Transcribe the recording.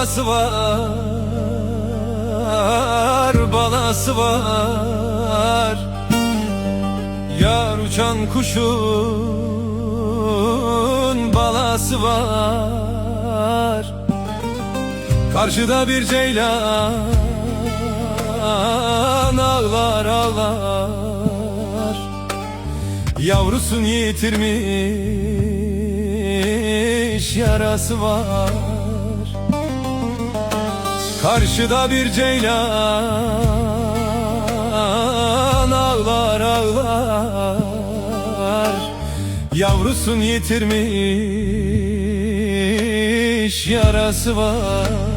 balası var, balası var. Yar uçan kuşun balası var. Karşıda bir ceylan ağlar ağlar. Yavrusunu yitirmiş, yarası var. Karşıda bir ceylan ağlar ağlar. Yavrusunu yitirmiş, yarası var.